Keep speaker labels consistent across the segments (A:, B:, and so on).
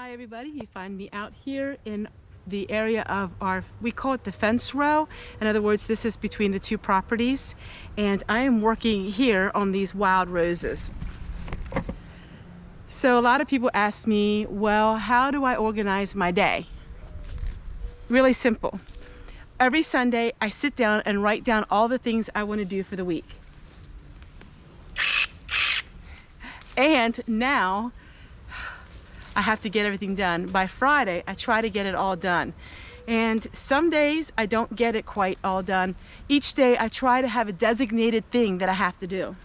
A: Hi everybody, you find me out here in the area of we call it the fence row. In other words, this is between the two properties, and I am working here on these wild roses. So a lot of people ask me, well, how do I organize my day? Really simple. Every Sunday I sit down and write down all the things I want to do for the week. And now I have to get everything done. By Friday, I try to get it all done. And some days I don't get it quite all done. Each day I try to have a designated thing that I have to do.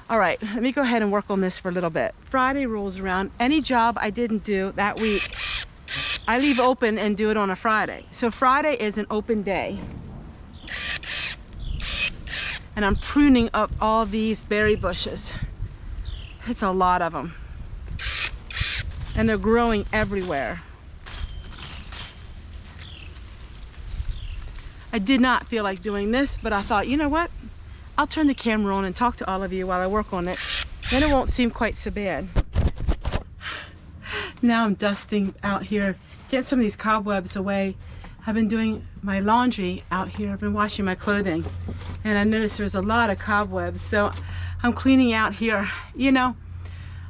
A: All right, let me go ahead and work on this for a little bit. Friday rolls around. Any job I didn't do that week, I leave open and do it on a Friday. So Friday is an open day. And I'm pruning up all these berry bushes. It's a lot of them. And they're growing everywhere. I did not feel like doing this, but I thought, you know what? I'll turn the camera on and talk to all of you while I work on it. Then it won't seem quite so bad. Now I'm dusting out here, getting some of these cobwebs away. I've been doing my laundry out here. I've been washing my clothing, and I noticed there's a lot of cobwebs. So I'm cleaning out here. You know,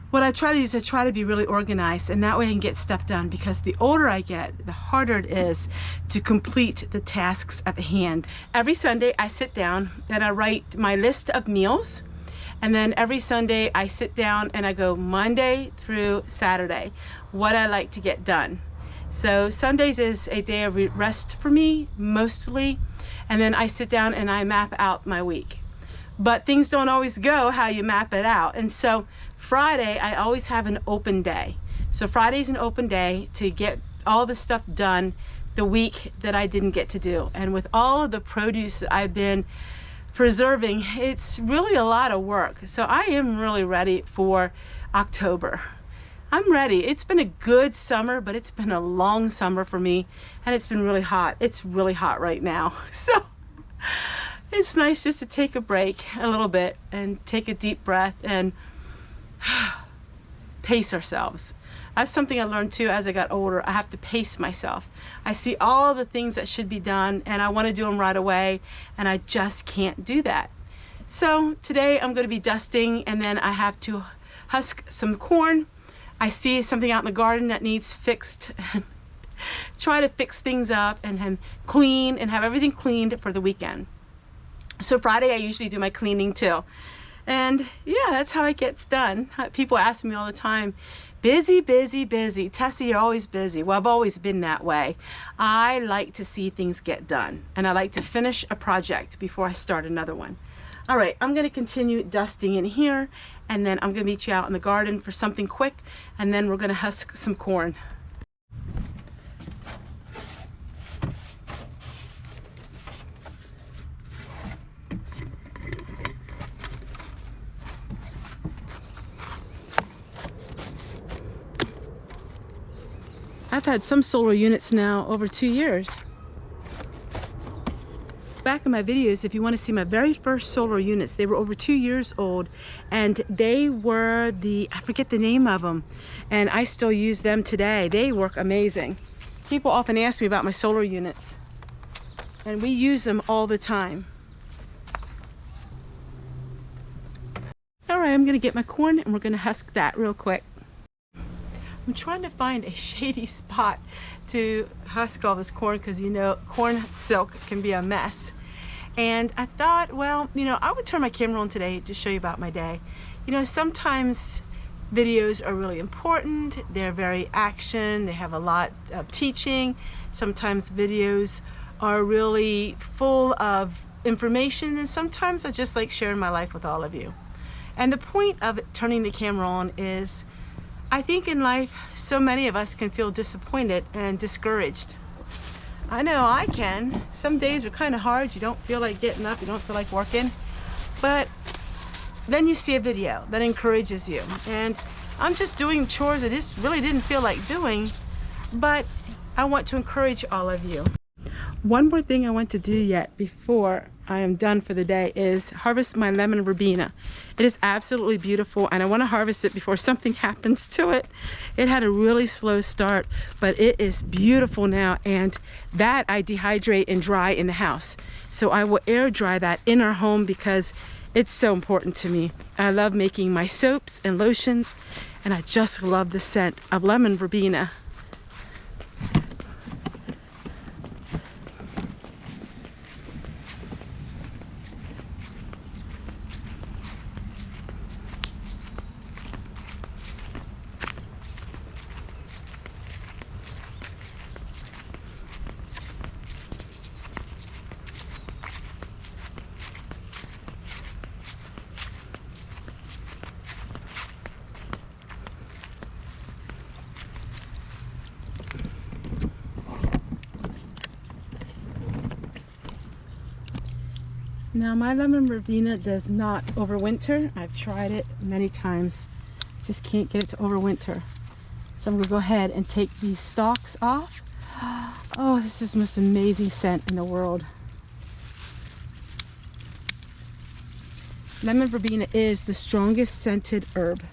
A: what I try to do is I try to be really organized, and that way I can get stuff done, because the older I get, the harder it is to complete the tasks at hand. Every Sunday I sit down and I write my list of meals, and then every Sunday I sit down and I go Monday through Saturday, what I like to get done. So Sundays is a day of rest for me, mostly, and then I sit down and I map out my week. But things don't always go how you map it out, and so Friday, I always have an open day. So Friday's an open day to get all the stuff done the week that I didn't get to do. And with all of the produce that I've been preserving, it's really a lot of work. So I am really ready for October. I'm ready. It's been a good summer, but it's been a long summer for me, and it's been really hot. It's really hot right now. So it's nice just to take a break a little bit and take a deep breath and pace ourselves. That's something I learned too as I got older. I have to pace myself. I see all the things that should be done and I want to do them right away, and I just can't do that. So today I'm going to be dusting, and then I have to husk some corn. I see something out in the garden that needs fixed. Try to fix things up and clean and have everything cleaned for the weekend. So Friday I usually do my cleaning too. And yeah, that's how it gets done. People ask me all the time, busy, busy, busy. Tessie, you're always busy. Well, I've always been that way. I like to see things get done, and I like to finish a project before I start another one. All right, I'm going to continue dusting in here, and then I'm going to meet you out in the garden for something quick, and then we're going to husk some corn. I've had some solar units now over 2 years. Back in my videos, if you want to see my very first solar units, they were over 2 years old, and they were I forget the name of them, and I still use them today. They work amazing. People often ask me about my solar units, and we use them all the time. All right, I'm gonna get my corn and we're gonna husk that real quick. I'm trying to find a shady spot to husk all this corn, because you know corn silk can be a mess. And I thought, well, you know, I would turn my camera on today to show you about my day. You know, sometimes videos are really important. They're very action. They have a lot of teaching. Sometimes videos are really full of information, and sometimes I just like sharing my life with all of you. And the point of turning the camera on is, I think in life, so many of us can feel disappointed and discouraged. I know I can. Some days are kind of hard. You don't feel like getting up. You don't feel like working. But then you see a video that encourages you. And I'm just doing chores I just really didn't feel like doing. But I want to encourage all of you. One more thing I want to do yet before I am done for the day, is harvest my lemon verbena. It is absolutely beautiful, and I want to harvest it before something happens to it. It had a really slow start, but it is beautiful now, and that I dehydrate and dry in the house. So I will air dry that in our home because it's so important to me. I love making my soaps and lotions, and I just love the scent of lemon verbena. Now my lemon verbena does not overwinter. I've tried it many times. Just can't get it to overwinter. So I'm gonna go ahead and take these stalks off. Oh, this is the most amazing scent in the world. Lemon verbena is the strongest scented herb.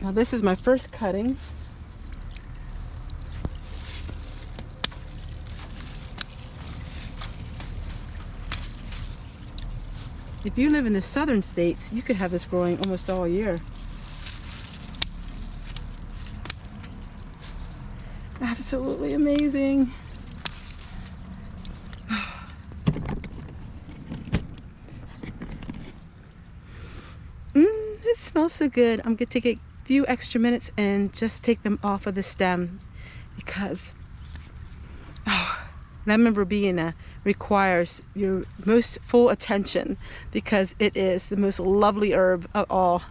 A: Now this is my first cutting. If you live in the southern states, you could have this growing almost all year. Absolutely amazing. It smells so good. I'm gonna take a few extra minutes and just take them off of the stem because lemon verbena requires your most full attention because it is the most lovely herb of all.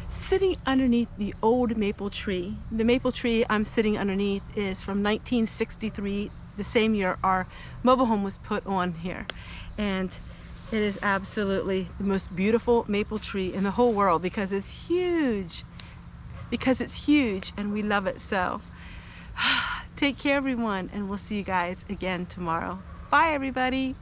A: Sitting underneath the old maple tree. The maple tree I'm sitting underneath is from 1963, the same year our mobile home was put on here. And it is absolutely the most beautiful maple tree in the whole world because it's huge. Because it's huge and we love it so. Take care everyone, and we'll see you guys again tomorrow. Bye everybody.